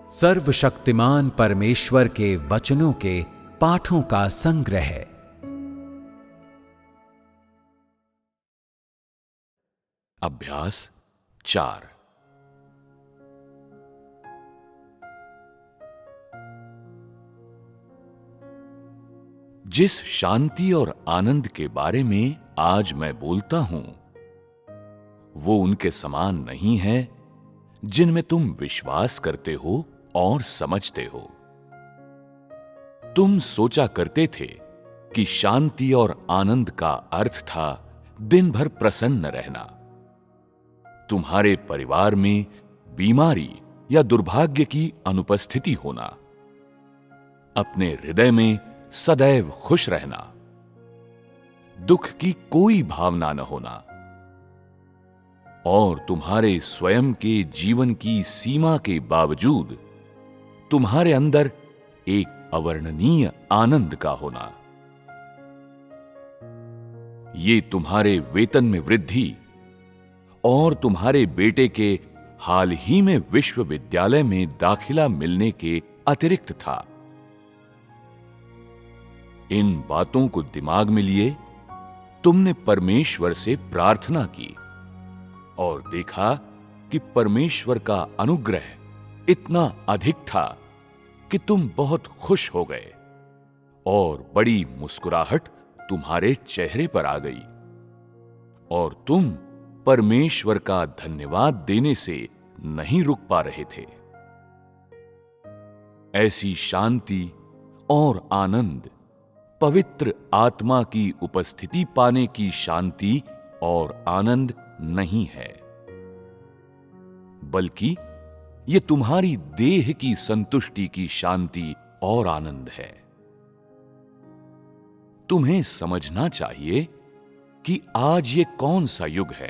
सर्वशक्तिमान परमेश्वर के वचनों के पाठों का संग्रह। अभ्यास 4। जिस शांति और आनंद के बारे में आज मैं बोलता हूं, वो उनके समान नहीं है जिनमें तुम विश्वास करते हो और समझते हो। तुम सोचा करते थे कि शांति और आनंद का अर्थ था दिन भर प्रसन्न रहना। तुम्हारे परिवार में बीमारी या दुर्भाग्य की अनुपस्थिति होना, अपने हृदय में सदैव खुश रहना, दुख की कोई भावना न होना और तुम्हारे स्वयं के जीवन की सीमा के बावजूद तुम्हारे अंदर एक अवर्णनीय आनंद का होना। ये तुम्हारे वेतन में वृद्धि और तुम्हारे बेटे के हाल ही में विश्वविद्यालय में दाखिला मिलने के अतिरिक्त था। इन बातों को दिमाग में लिए तुमने परमेश्वर से प्रार्थना की और देखा कि परमेश्वर का अनुग्रह इतना अधिक था कि तुम बहुत खुश हो गए और बड़ी मुस्कुराहट तुम्हारे चेहरे पर आ गई और तुम परमेश्वर का धन्यवाद देने से नहीं रुक पा रहे थे। ऐसी शांति और आनंद पवित्र आत्मा की उपस्थिति पाने की शांति और आनंद नहीं है, बल्कि यह तुम्हारी देह की संतुष्टि की शांति और आनंद है। तुम्हें समझना चाहिए कि आज ये कौन सा युग है।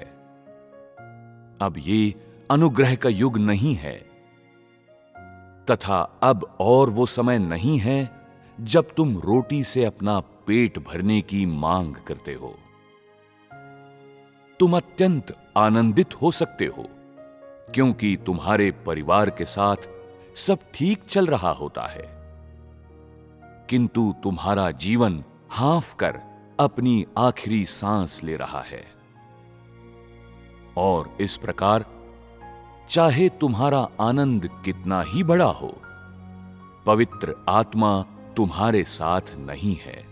अब ये अनुग्रह का युग नहीं है तथा अब और वो समय नहीं है जब तुम रोटी से अपना पेट भरने की मांग करते हो। तुम अत्यंत आनंदित हो सकते हो क्योंकि तुम्हारे परिवार के साथ सब ठीक चल रहा होता है, किंतु तुम्हारा जीवन हाँफ कर अपनी आखिरी सांस ले रहा है। और इस प्रकार चाहे तुम्हारा आनंद कितना ही बड़ा हो, पवित्र आत्मा तुम्हारे साथ नहीं है।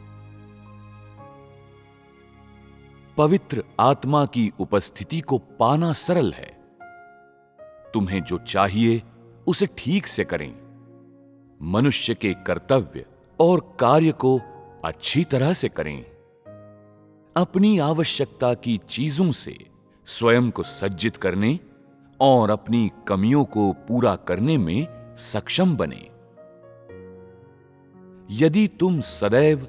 पवित्र आत्मा की उपस्थिति को पाना सरल है। तुम्हें जो चाहिए उसे ठीक से करें। मनुष्य के कर्तव्य और कार्य को अच्छी तरह से करें। अपनी आवश्यकता की चीजों से स्वयं को सज्जित करने और अपनी कमियों को पूरा करने में सक्षम बने। यदि तुम सदैव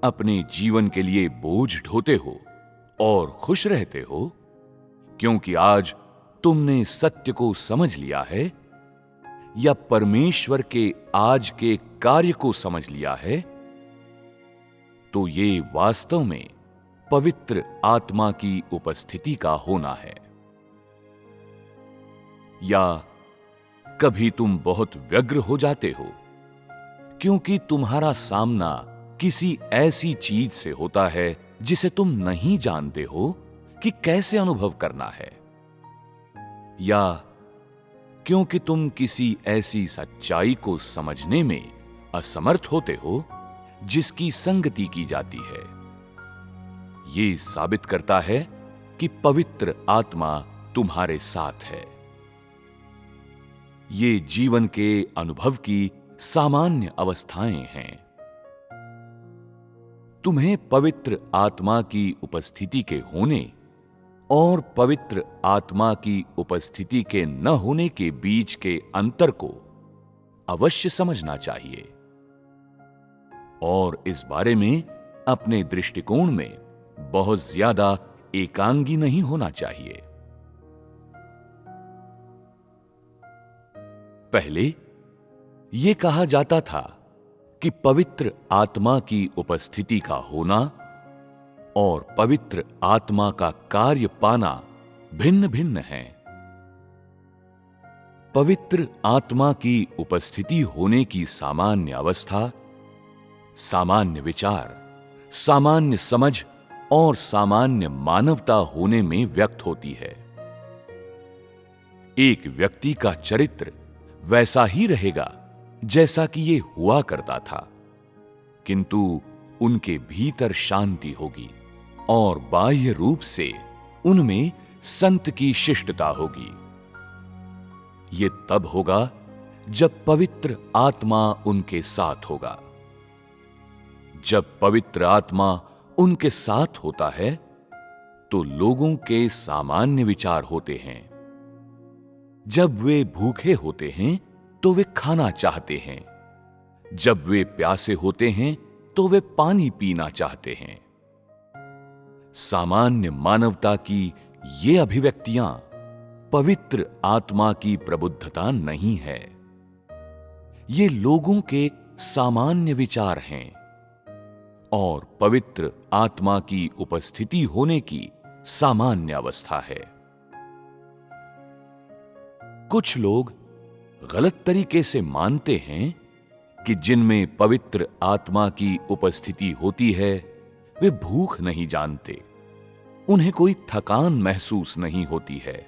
अपने जीवन के लिए बोझ ढोते हो और खुश रहते हो क्योंकि आज तुमने सत्य को समझ लिया है या परमेश्वर के आज के कार्य को समझ लिया है, तो ये वास्तव में पवित्र आत्मा की उपस्थिति का होना है। या कभी तुम बहुत व्यग्र हो जाते हो क्योंकि तुम्हारा सामना किसी ऐसी चीज से होता है जिसे तुम नहीं जानते हो कि कैसे अनुभव करना है, या क्योंकि तुम किसी ऐसी सच्चाई को समझने में असमर्थ होते हो जिसकी संगति की जाती है। यह साबित करता है कि पवित्र आत्मा तुम्हारे साथ है। ये जीवन के अनुभव की सामान्य अवस्थाएं हैं। तुम्हें पवित्र आत्मा की उपस्थिति के होने और पवित्र आत्मा की उपस्थिति के न होने के बीच के अंतर को अवश्य समझना चाहिए और इस बारे में अपने दृष्टिकोण में बहुत ज्यादा एकांगी नहीं होना चाहिए। पहले यह कहा जाता था कि पवित्र आत्मा की उपस्थिति का होना और पवित्र आत्मा का कार्य पाना भिन्न भिन्न हैं। पवित्र आत्मा की उपस्थिति होने की सामान्य अवस्था सामान्य विचार, सामान्य समझ और सामान्य मानवता होने में व्यक्त होती है। एक व्यक्ति का चरित्र वैसा ही रहेगा जैसा कि ये हुआ करता था, किंतु उनके भीतर शांति होगी और बाह्य रूप से उनमें संत की शिष्टता होगी। ये तब होगा जब पवित्र आत्मा उनके साथ होगा। जब पवित्र आत्मा उनके साथ होता है तो लोगों के सामान्य विचार होते हैं। जब वे भूखे होते हैं तो वे खाना चाहते हैं। जब वे प्यासे होते हैं तो वे पानी पीना चाहते हैं। सामान्य मानवता की ये अभिव्यक्तियां पवित्र आत्मा की प्रबुद्धता नहीं है। ये लोगों के सामान्य विचार हैं और पवित्र आत्मा की उपस्थिति होने की सामान्य अवस्था है। कुछ लोग गलत तरीके से मानते हैं कि जिनमें पवित्र आत्मा की उपस्थिति होती है वे भूख नहीं जानते, उन्हें कोई थकान महसूस नहीं होती है,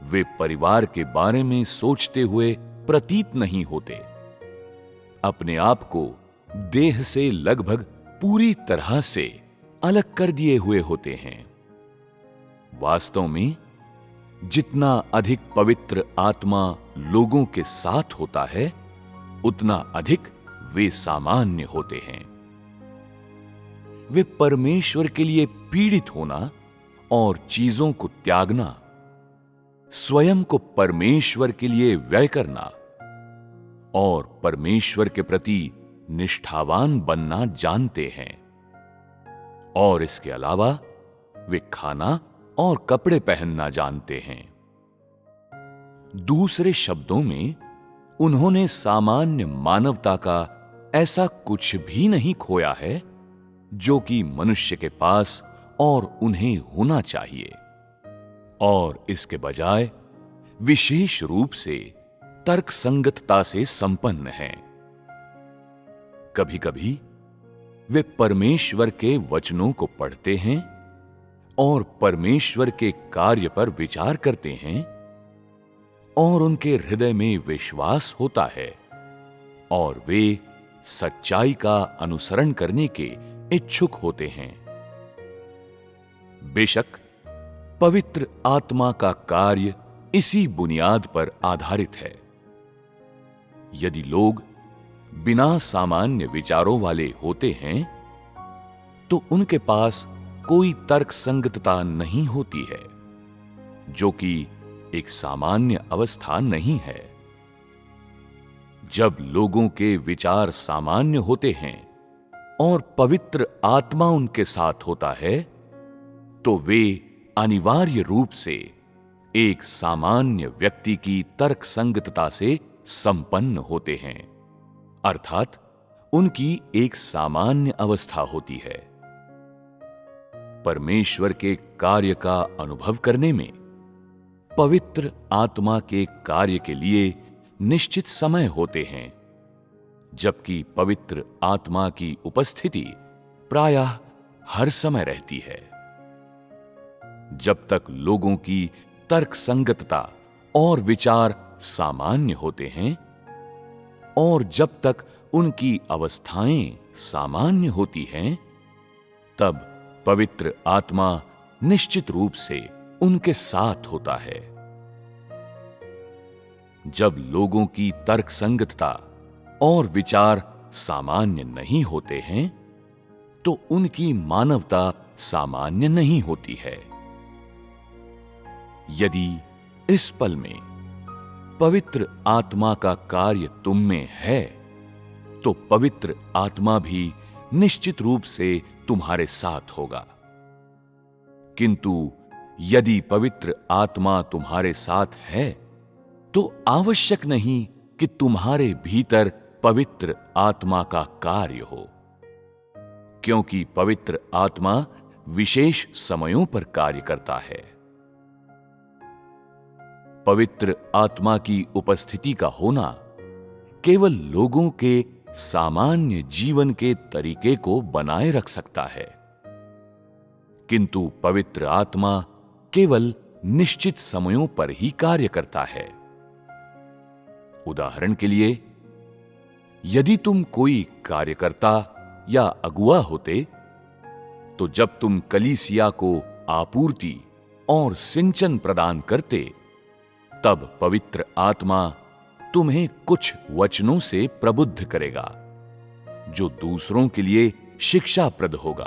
वे परिवार के बारे में सोचते हुए प्रतीत नहीं होते, अपने आप को देह से लगभग पूरी तरह से अलग कर दिए हुए होते हैं। वास्तव में जितना अधिक पवित्र आत्मा लोगों के साथ होता है उतना अधिक वे सामान्य होते हैं। वे परमेश्वर के लिए पीड़ित होना और चीजों को त्यागना, स्वयं को परमेश्वर के लिए व्यय करना और परमेश्वर के प्रति निष्ठावान बनना जानते हैं। और इसके अलावा वे खाना और कपड़े पहनना जानते हैं। दूसरे शब्दों में उन्होंने सामान्य मानवता का ऐसा कुछ भी नहीं खोया है जो कि मनुष्य के पास और उन्हें होना चाहिए, और इसके बजाय विशेष रूप से तर्कसंगतता से संपन्न हैं। कभी-कभी वे परमेश्वर के वचनों को पढ़ते हैं और परमेश्वर के कार्य पर विचार करते हैं और उनके हृदय में विश्वास होता है और वे सच्चाई का अनुसरण करने के इच्छुक होते हैं। बेशक पवित्र आत्मा का कार्य इसी बुनियाद पर आधारित है। यदि लोग बिना सामान्य विचारों वाले होते हैं तो उनके पास कोई तर्कसंगतता नहीं होती है, जो कि एक सामान्य अवस्था नहीं है। जब लोगों के विचार सामान्य होते हैं और पवित्र आत्मा उनके साथ होता है तो वे अनिवार्य रूप से एक सामान्य व्यक्ति की तर्कसंगतता से संपन्न होते हैं, अर्थात उनकी एक सामान्य अवस्था होती है। परमेश्वर के कार्य का अनुभव करने में पवित्र आत्मा के कार्य के लिए निश्चित समय होते हैं, जबकि पवित्र आत्मा की उपस्थिति प्रायः हर समय रहती है। जब तक लोगों की तर्कसंगतता और विचार सामान्य होते हैं और जब तक उनकी अवस्थाएं सामान्य होती हैं, तब पवित्र आत्मा निश्चित रूप से उनके साथ होता है। जब लोगों की तर्कसंगतता और विचार सामान्य नहीं होते हैं तो उनकी मानवता सामान्य नहीं होती है। यदि इस पल में पवित्र आत्मा का कार्य तुम में है तो पवित्र आत्मा भी निश्चित रूप से तुम्हारे साथ होगा। किंतु यदि पवित्र आत्मा तुम्हारे साथ है तो आवश्यक नहीं कि तुम्हारे भीतर पवित्र आत्मा का कार्य हो, क्योंकि पवित्र आत्मा विशेष समयों पर कार्य करता है। पवित्र आत्मा की उपस्थिति का होना केवल लोगों के सामान्य जीवन के तरीके को बनाए रख सकता है, किंतु पवित्र आत्मा केवल निश्चित समयों पर ही कार्य करता है। उदाहरण के लिए, यदि तुम कोई कार्यकर्ता या अगुवा होते, तो जब तुम कलीसिया को आपूर्ति और सिंचन प्रदान करते, तब पवित्र आत्मा तुम्हें कुछ वचनों से प्रबुद्ध करेगा, जो दूसरों के लिए शिक्षाप्रद होगा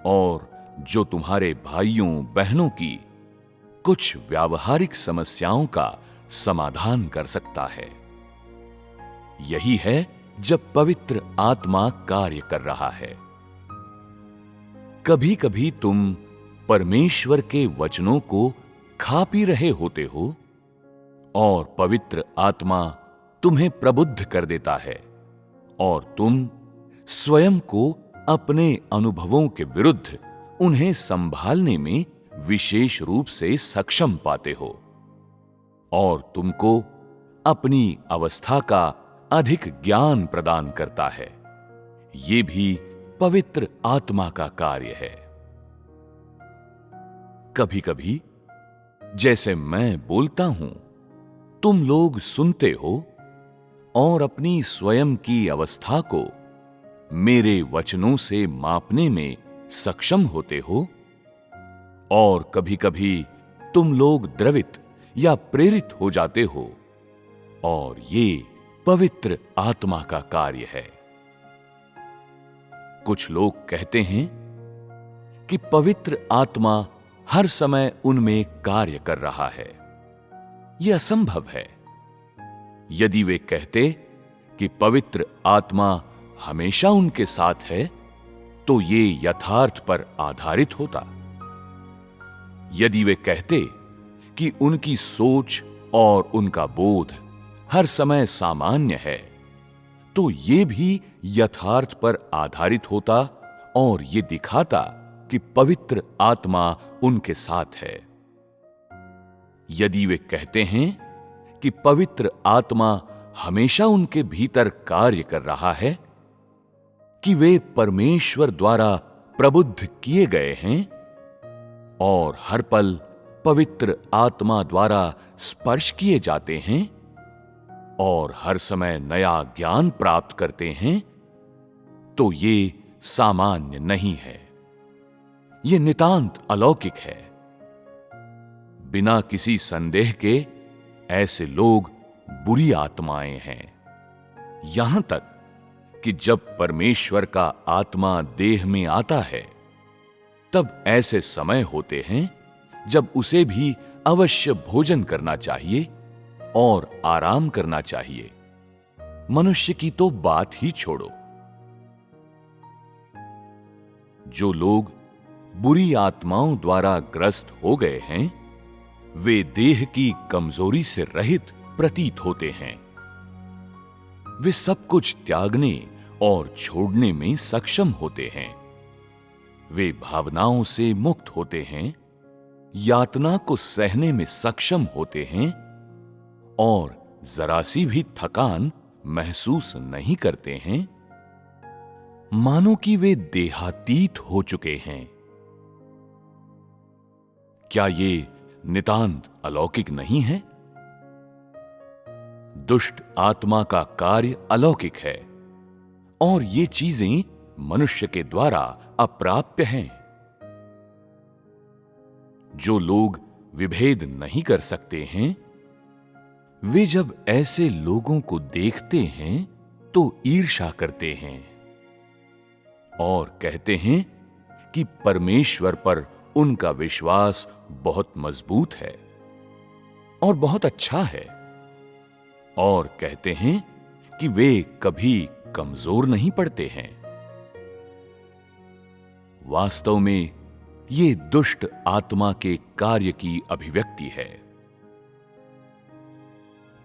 और जो तुम्हारे भाइयों बहनों की कुछ व्यावहारिक समस्याओं का समाधान कर सकता है। यही है जब पवित्र आत्मा कार्य कर रहा है। कभी कभी तुम परमेश्वर के वचनों को खा पी रहे होते हो और पवित्र आत्मा तुम्हें प्रबुद्ध कर देता है और तुम स्वयं को अपने अनुभवों के विरुद्ध उन्हें संभालने में विशेष रूप से सक्षम पाते हो और तुमको अपनी अवस्था का अधिक ज्ञान प्रदान करता है। यह भी पवित्र आत्मा का कार्य है। कभी कभी जैसे मैं बोलता हूं, तुम लोग सुनते हो और अपनी स्वयं की अवस्था को मेरे वचनों से मापने में सक्षम होते हो, और कभी कभी तुम लोग द्रवित या प्रेरित हो जाते हो, और ये पवित्र आत्मा का कार्य है। कुछ लोग कहते हैं कि पवित्र आत्मा हर समय उनमें कार्य कर रहा है। यह असंभव है। यदि वे कहते कि पवित्र आत्मा हमेशा उनके साथ है, तो ये यथार्थ पर आधारित होता। यदि वे कहते कि उनकी सोच और उनका बोध हर समय सामान्य है, तो ये भी यथार्थ पर आधारित होता और ये दिखाता कि पवित्र आत्मा उनके साथ है। यदि वे कहते हैं कि पवित्र आत्मा हमेशा उनके भीतर कार्य कर रहा है, कि वे परमेश्वर द्वारा प्रबुद्ध किए गए हैं और हर पल पवित्र आत्मा द्वारा स्पर्श किए जाते हैं और हर समय नया ज्ञान प्राप्त करते हैं, तो ये सामान्य नहीं है। ये नितांत अलौकिक है। बिना किसी संदेह के ऐसे लोग बुरी आत्माएं हैं। यहां तक कि जब परमेश्वर का आत्मा देह में आता है, तब ऐसे समय होते हैं जब उसे भी अवश्य भोजन करना चाहिए और आराम करना चाहिए। मनुष्य की तो बात ही छोड़ो। जो लोग बुरी आत्माओं द्वारा ग्रस्त हो गए हैं, वे देह की कमजोरी से रहित प्रतीत होते हैं। वे सब कुछ त्यागने और छोड़ने में सक्षम होते हैं। वे भावनाओं से मुक्त होते हैं, यातना को सहने में सक्षम होते हैं और जरा सी भी थकान महसूस नहीं करते हैं, मानो कि वे देहातीत हो चुके हैं। क्या ये नितांत अलौकिक नहीं है? दुष्ट आत्मा का कार्य अलौकिक है और ये चीजें मनुष्य के द्वारा अप्राप्य हैं। जो लोग विभेद नहीं कर सकते हैं, वे जब ऐसे लोगों को देखते हैं तो ईर्ष्या करते हैं और कहते हैं कि परमेश्वर पर उनका विश्वास बहुत मजबूत है और बहुत अच्छा है, और कहते हैं कि वे कभी कमजोर नहीं पड़ते हैं। वास्तव में ये दुष्ट आत्मा के कार्य की अभिव्यक्ति है।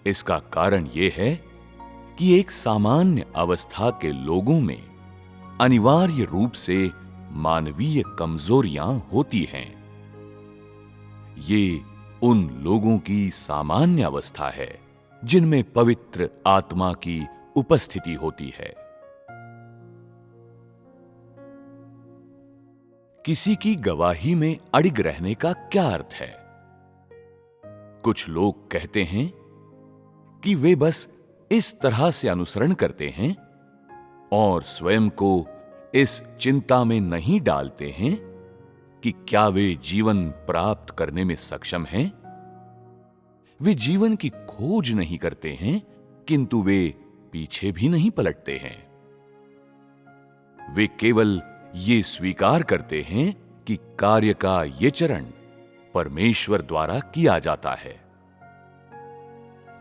इसका कारण यह है कि एक सामान्य अवस्था के लोगों में अनिवार्य रूप से मानवीय कमजोरियां होती हैं। ये उन लोगों की सामान्य अवस्था है जिनमें पवित्र आत्मा की उपस्थिति होती है। किसी की गवाही में अड़िग रहने का क्या अर्थ है? कुछ लोग कहते हैं कि वे बस इस तरह से अनुसरण करते हैं और स्वयं को इस चिंता में नहीं डालते हैं कि क्या वे जीवन प्राप्त करने में सक्षम हैं। वे जीवन की खोज नहीं करते हैं, किंतु वे पीछे भी नहीं पलटते हैं। वे केवल ये स्वीकार करते हैं कि कार्य का ये चरण परमेश्वर द्वारा किया जाता है।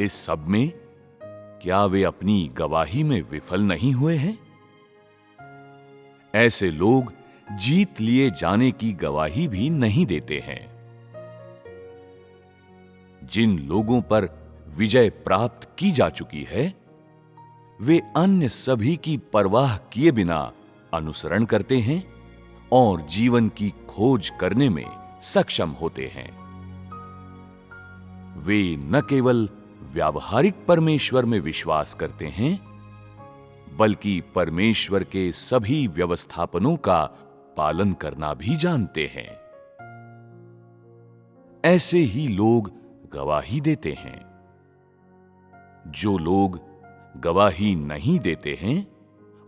इस सब में क्या वे अपनी गवाही में विफल नहीं हुए हैं? ऐसे लोग जीत लिए जाने की गवाही भी नहीं देते हैं। जिन लोगों पर विजय प्राप्त की जा चुकी है, वे अन्य सभी की परवाह किए बिना अनुसरण करते हैं और जीवन की खोज करने में सक्षम होते हैं। वे न केवल व्यावहारिक परमेश्वर में विश्वास करते हैं, बल्कि परमेश्वर के सभी व्यवस्थापनों का पालन करना भी जानते हैं। ऐसे ही लोग गवाही देते हैं। जो लोग गवाही नहीं देते हैं,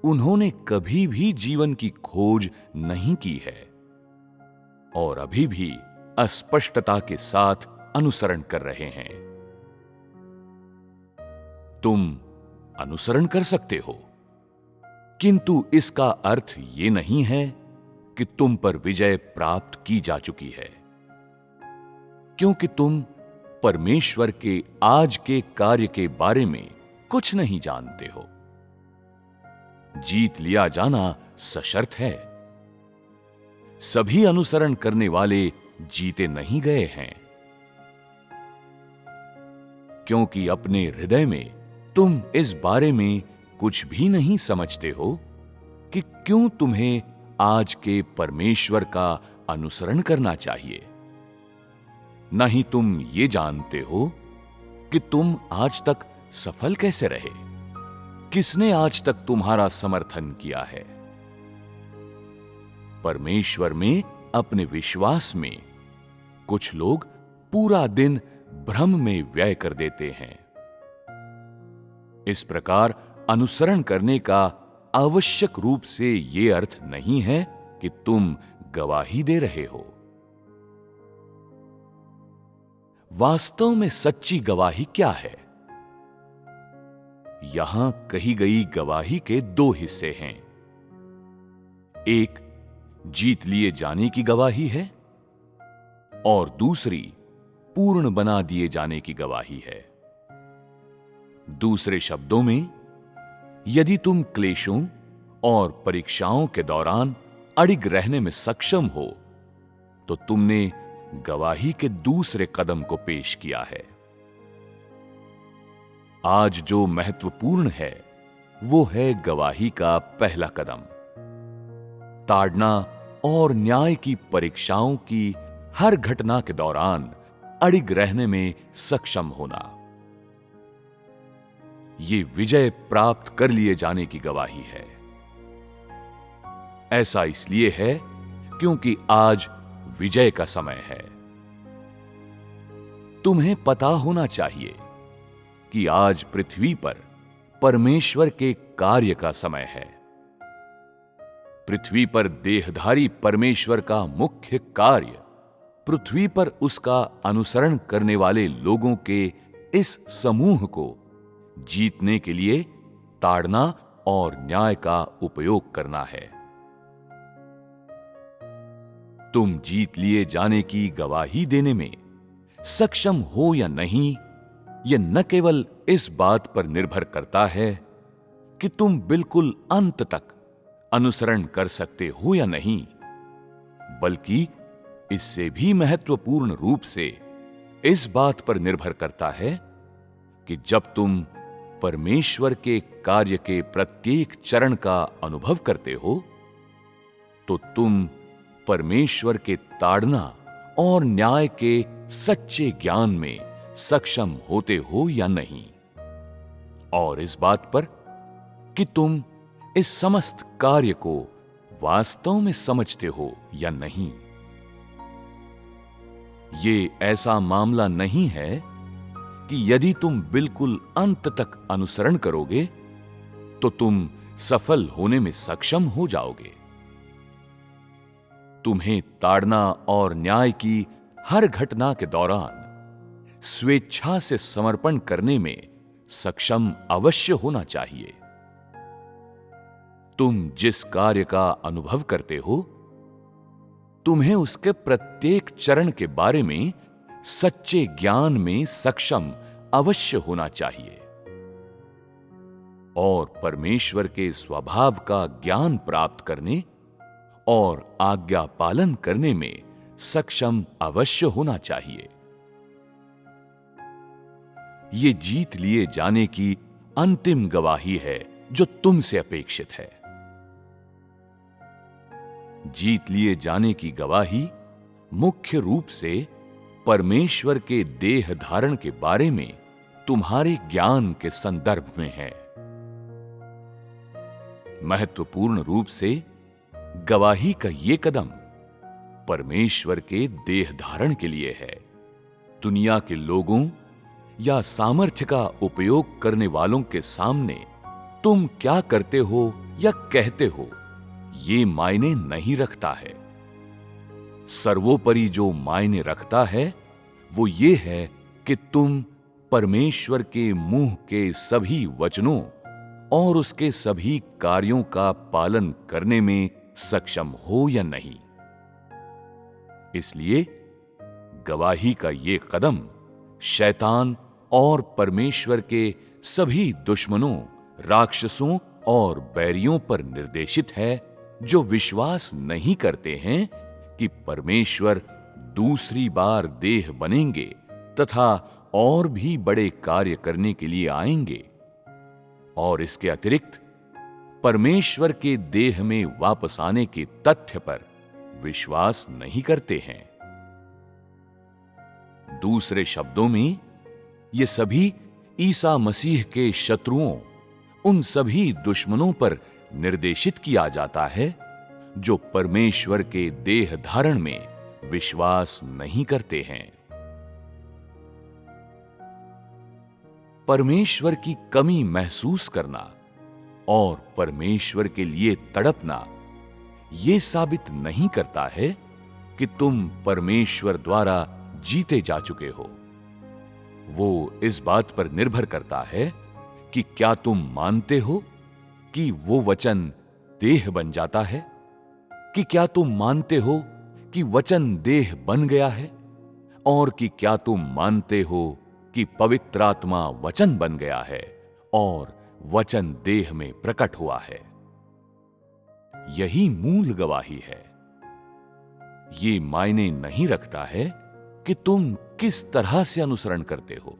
उन्होंने कभी भी जीवन की खोज नहीं की है और अभी भी अस्पष्टता के साथ अनुसरण कर रहे हैं। तुम अनुसरण कर सकते हो, किंतु इसका अर्थ यह नहीं है कि तुम पर विजय प्राप्त की जा चुकी है, क्योंकि तुम परमेश्वर के आज के कार्य के बारे में कुछ नहीं जानते हो। जीत लिया जाना सशर्त है। सभी अनुसरण करने वाले जीते नहीं गए हैं, क्योंकि अपने हृदय में तुम इस बारे में कुछ भी नहीं समझते हो कि क्यों तुम्हें आज के परमेश्वर का अनुसरण करना चाहिए। न ही तुम ये जानते हो कि तुम आज तक सफल कैसे रहे, किसने आज तक तुम्हारा समर्थन किया है। परमेश्वर में अपने विश्वास में कुछ लोग पूरा दिन भ्रम में व्यय कर देते हैं। इस प्रकार अनुसरण करने का आवश्यक रूप से यह अर्थ नहीं है कि तुम गवाही दे रहे हो। वास्तव में सच्ची गवाही क्या है? यहां कही गई गवाही के दो हिस्से हैं। एक जीत लिए जाने की गवाही है और दूसरी पूर्ण बना दिए जाने की गवाही है। दूसरे शब्दों में, यदि तुम क्लेशों और परीक्षाओं के दौरान अड़िग रहने में सक्षम हो, तो तुमने गवाही के दूसरे कदम को पेश किया है। आज जो महत्वपूर्ण है, वो है गवाही का पहला कदम। ताड़ना और न्याय की परीक्षाओं की हर घटना के दौरान अड़िग रहने में सक्षम होना। ये विजय प्राप्त कर लिए जाने की गवाही है। ऐसा इसलिए है क्योंकि आज विजय का समय है। तुम्हें पता होना चाहिए कि आज पृथ्वी पर परमेश्वर के कार्य का समय है। पृथ्वी पर देहधारी परमेश्वर का मुख्य कार्य पृथ्वी पर उसका अनुसरण करने वाले लोगों के इस समूह को जीतने के लिए ताड़ना और न्याय का उपयोग करना है। तुम जीत लिए जाने की गवाही देने में सक्षम हो या नहीं, यह न केवल इस बात पर निर्भर करता है कि तुम बिल्कुल अंत तक अनुसरण कर सकते हो या नहीं, बल्कि इससे भी महत्वपूर्ण रूप से इस बात पर निर्भर करता है कि जब तुम परमेश्वर के कार्य के प्रत्येक चरण का अनुभव करते हो, तो तुम परमेश्वर के ताड़ना और न्याय के सच्चे ज्ञान में सक्षम होते हो या नहीं, और इस बात पर कि तुम इस समस्त कार्य को वास्तव में समझते हो या नहीं। ये ऐसा मामला नहीं है कि यदि तुम बिल्कुल अंत तक अनुसरण करोगे तो तुम सफल होने में सक्षम हो जाओगे। तुम्हें ताड़ना और न्याय की हर घटना के दौरान स्वेच्छा से समर्पण करने में सक्षम अवश्य होना चाहिए। तुम जिस कार्य का अनुभव करते हो, तुम्हें उसके प्रत्येक चरण के बारे में सच्चे ज्ञान में सक्षम अवश्य होना चाहिए और परमेश्वर के स्वभाव का ज्ञान प्राप्त करने और आज्ञा पालन करने में सक्षम अवश्य होना चाहिए। ये जीत लिए जाने की अंतिम गवाही है जो तुमसे अपेक्षित है। जीत लिए जाने की गवाही मुख्य रूप से परमेश्वर के देह धारण के बारे में तुम्हारे ज्ञान के संदर्भ में है। महत्वपूर्ण रूप से गवाही का यह कदम परमेश्वर के देह धारण के लिए है। दुनिया के लोगों या सामर्थ्य का उपयोग करने वालों के सामने तुम क्या करते हो या कहते हो, ये मायने नहीं रखता है। सर्वोपरि जो मायने रखता है वो ये है कि तुम परमेश्वर के मुंह के सभी वचनों और उसके सभी कार्यों का पालन करने में सक्षम हो या नहीं। इसलिए गवाही का ये कदम शैतान और परमेश्वर के सभी दुश्मनों, राक्षसों और बैरियों पर निर्देशित है जो विश्वास नहीं करते हैं कि परमेश्वर दूसरी बार देह बनेंगे तथा और भी बड़े कार्य करने के लिए आएंगे, और इसके अतिरिक्त परमेश्वर के देह में वापस आने के तथ्य पर विश्वास नहीं करते हैं। दूसरे शब्दों में, ये सभी ईसा मसीह के शत्रुओं, उन सभी दुश्मनों पर निर्देशित किया जाता है जो परमेश्वर के देह धारण में विश्वास नहीं करते हैं। परमेश्वर की कमी महसूस करना और परमेश्वर के लिए तड़पना यह साबित नहीं करता है कि तुम परमेश्वर द्वारा जीते जा चुके हो। वो इस बात पर निर्भर करता है कि क्या तुम मानते हो कि वो वचन देह बन जाता है, कि क्या तुम मानते हो कि वचन देह बन गया है, और कि क्या तुम मानते हो कि पवित्र आत्मा वचन बन गया है और वचन देह में प्रकट हुआ है। यही मूल गवाही है। ये मायने नहीं रखता है कि तुम किस तरह से अनुसरण करते हो,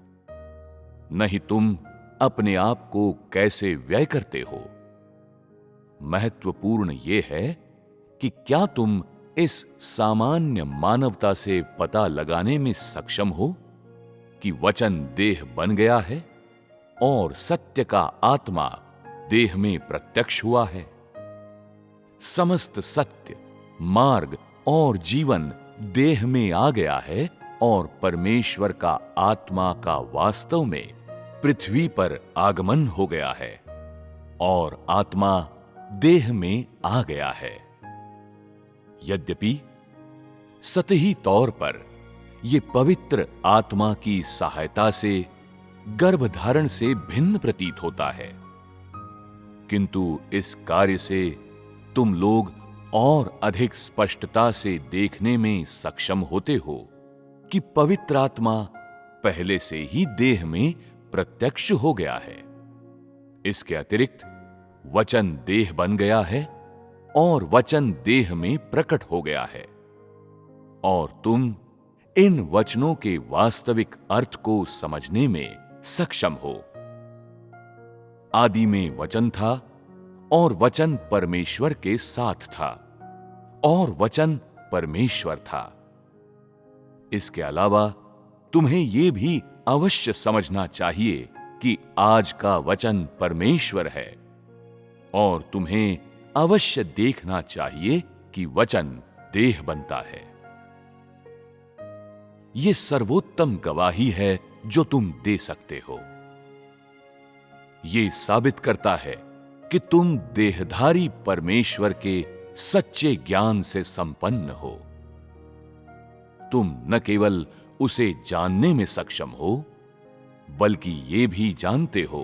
नहीं तुम अपने आप को कैसे व्यय करते हो। महत्वपूर्ण यह है कि क्या तुम इस सामान्य मानवता से पता लगाने में सक्षम हो कि वचन देह बन गया है और सत्य का आत्मा देह में प्रत्यक्ष हुआ है। समस्त सत्य, मार्ग और जीवन देह में आ गया है और परमेश्वर का आत्मा का वास्तव में पृथ्वी पर आगमन हो गया है और आत्मा देह में आ गया है। यद्यपि सतही तौर पर यह पवित्र आत्मा की सहायता से गर्भधारण से भिन्न प्रतीत होता है, किंतु इस कार्य से तुम लोग और अधिक स्पष्टता से देखने में सक्षम होते हो कि पवित्र आत्मा पहले से ही देह में प्रत्यक्ष हो गया है। इसके अतिरिक्त वचन देह बन गया है और वचन देह में प्रकट हो गया है, और तुम इन वचनों के वास्तविक अर्थ को समझने में सक्षम हो। आदि में वचन था और वचन परमेश्वर के साथ था और वचन परमेश्वर था। इसके अलावा तुम्हें यह भी अवश्य समझना चाहिए कि आज का वचन परमेश्वर है, और तुम्हें अवश्य देखना चाहिए कि वचन देह बनता है। यह सर्वोत्तम गवाही है जो तुम दे सकते हो। यह साबित करता है कि तुम देहधारी परमेश्वर के सच्चे ज्ञान से संपन्न हो। तुम न केवल उसे जानने में सक्षम हो, बल्कि ये भी जानते हो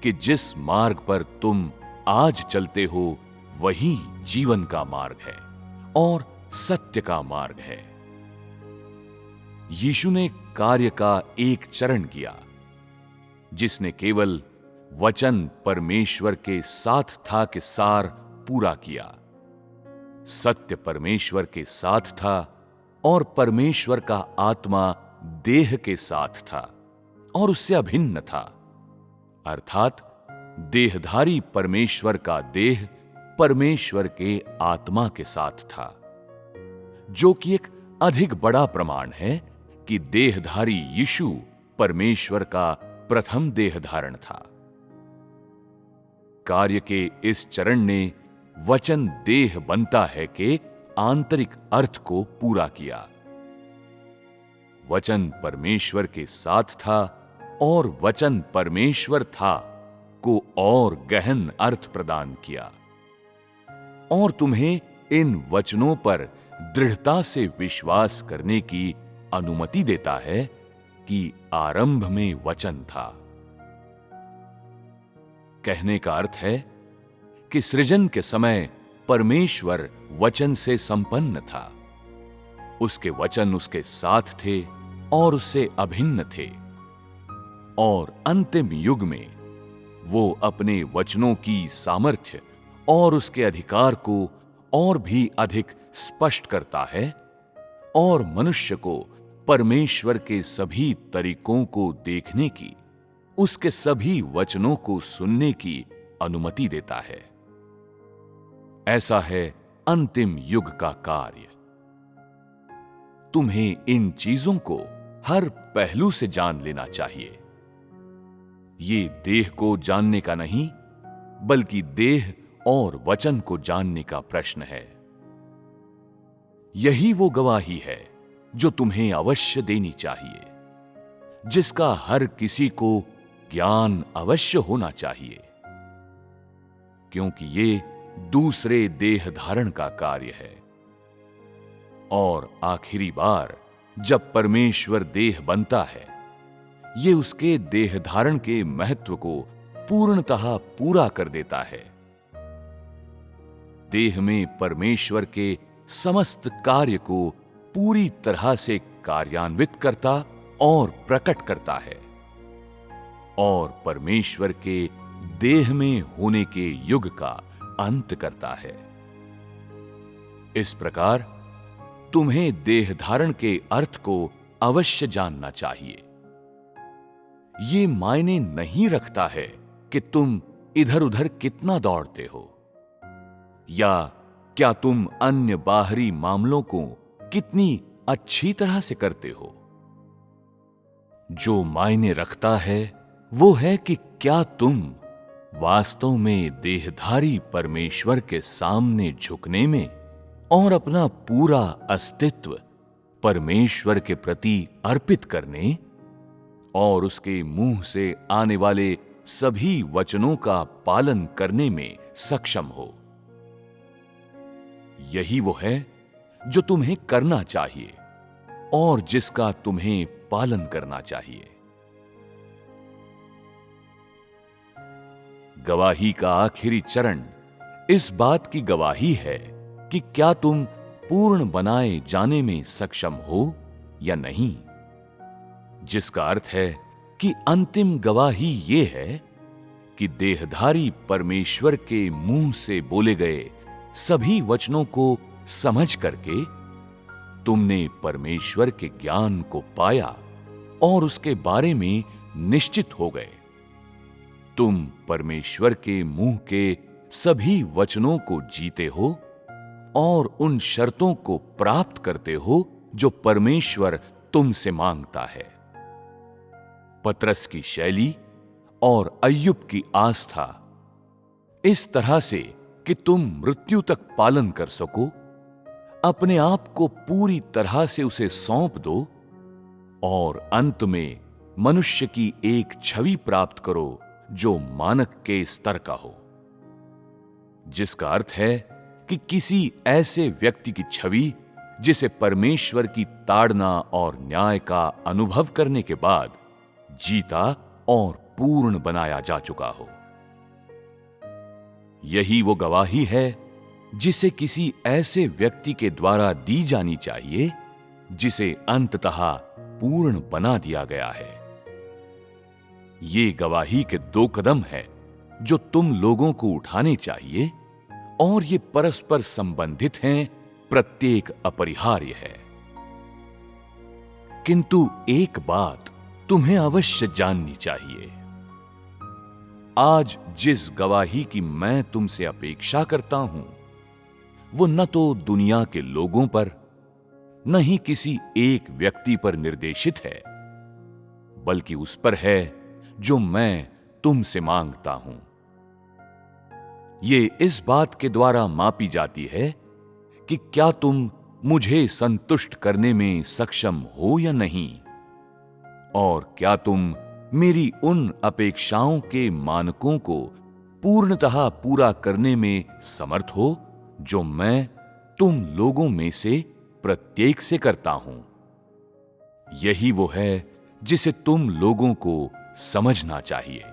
कि जिस मार्ग पर तुम आज चलते हो वही जीवन का मार्ग है और सत्य का मार्ग है। यीशु ने कार्य का एक चरण किया, जिसने केवल वचन परमेश्वर के साथ था के सार पूरा किया। सत्य परमेश्वर के साथ था और परमेश्वर का आत्मा देह के साथ था और उससे अभिन्न था, अर्थात देहधारी परमेश्वर का देह परमेश्वर के आत्मा के साथ था, जो कि एक अधिक बड़ा प्रमाण है कि देहधारी यीशु परमेश्वर का प्रथम देह धारण था। कार्य के इस चरण ने वचन देह बनता है के आंतरिक अर्थ को पूरा किया। वचन परमेश्वर के साथ था और वचन परमेश्वर था को और गहन अर्थ प्रदान किया, और तुम्हें इन वचनों पर दृढ़ता से विश्वास करने की अनुमति देता है कि आरंभ में वचन था। कहने का अर्थ है कि सृजन के समय परमेश्वर वचन से संपन्न था। उसके वचन उसके साथ थे और उससे अभिन्न थे, और अंतिम युग में वो अपने वचनों की सामर्थ्य और उसके अधिकार को और भी अधिक स्पष्ट करता है और मनुष्य को परमेश्वर के सभी तरीकों को देखने की, उसके सभी वचनों को सुनने की अनुमति देता है। ऐसा है अंतिम युग का कार्य। तुम्हें इन चीजों को हर पहलू से जान लेना चाहिए। ये देह को जानने का नहीं, बल्कि देह और वचन को जानने का प्रश्न है। यही वो गवाही है जो तुम्हें अवश्य देनी चाहिए, जिसका हर किसी को ज्ञान अवश्य होना चाहिए, क्योंकि ये दूसरे देह धारण का कार्य है। और आखिरी बार जब परमेश्वर देह बनता है, ये उसके देह धारण के महत्व को पूर्णतः पूरा कर देता है। देह में परमेश्वर के समस्त कार्य को पूरी तरह से कार्यान्वित करता और प्रकट करता है, और परमेश्वर के देह में होने के युग का अंत करता है। इस प्रकार तुम्हें देह धारण के अर्थ को अवश्य जानना चाहिए। ये मायने नहीं रखता है कि तुम इधर उधर कितना दौड़ते हो, या क्या तुम अन्य बाहरी मामलों को कितनी अच्छी तरह से करते हो। जो मायने रखता है वो है कि क्या तुम वास्तव में देहधारी परमेश्वर के सामने झुकने में और अपना पूरा अस्तित्व परमेश्वर के प्रति अर्पित करने और उसके मुंह से आने वाले सभी वचनों का पालन करने में सक्षम हो। यही वो है जो तुम्हें करना चाहिए और जिसका तुम्हें पालन करना चाहिए। गवाही का आखिरी चरण इस बात की गवाही है कि क्या तुम पूर्ण बनाए जाने में सक्षम हो या नहीं, जिसका अर्थ है कि अंतिम गवाही यह है कि देहधारी परमेश्वर के मुंह से बोले गए सभी वचनों को समझ करके तुमने परमेश्वर के ज्ञान को पाया और उसके बारे में निश्चित हो गए। तुम परमेश्वर के मुंह के सभी वचनों को जीते हो और उन शर्तों को प्राप्त करते हो जो परमेश्वर तुमसे मांगता है। पतरस की शैली और अय्यूब की आस्था इस तरह से कि तुम मृत्यु तक पालन कर सको, अपने आप को पूरी तरह से उसे सौंप दो और अंत में मनुष्य की एक छवि प्राप्त करो जो मानक के स्तर का हो, जिसका अर्थ है कि किसी ऐसे व्यक्ति की छवि जिसे परमेश्वर की ताड़ना और न्याय का अनुभव करने के बाद जीता और पूर्ण बनाया जा चुका हो। यही वो गवाही है जिसे किसी ऐसे व्यक्ति के द्वारा दी जानी चाहिए जिसे अंततः पूर्ण बना दिया गया है। ये गवाही के 2 कदम है जो तुम लोगों को उठाने चाहिए और ये परस्पर संबंधित हैं, प्रत्येक अपरिहार्य है। किंतु एक बात तुम्हें अवश्य जाननी चाहिए। आज जिस गवाही की मैं तुमसे अपेक्षा करता हूं, वो न तो दुनिया के लोगों पर, न ही किसी एक व्यक्ति पर निर्देशित है, बल्कि उस पर है जो मैं तुमसे मांगता हूं। ये इस बात के द्वारा मापी जाती है कि क्या तुम मुझे संतुष्ट करने में सक्षम हो या नहीं, और क्या तुम मेरी उन अपेक्षाओं के मानकों को पूर्णतः पूरा करने में समर्थ हो जो मैं तुम लोगों में से प्रत्येक से करता हूं। यही वो है जिसे तुम लोगों को समझना चाहिए।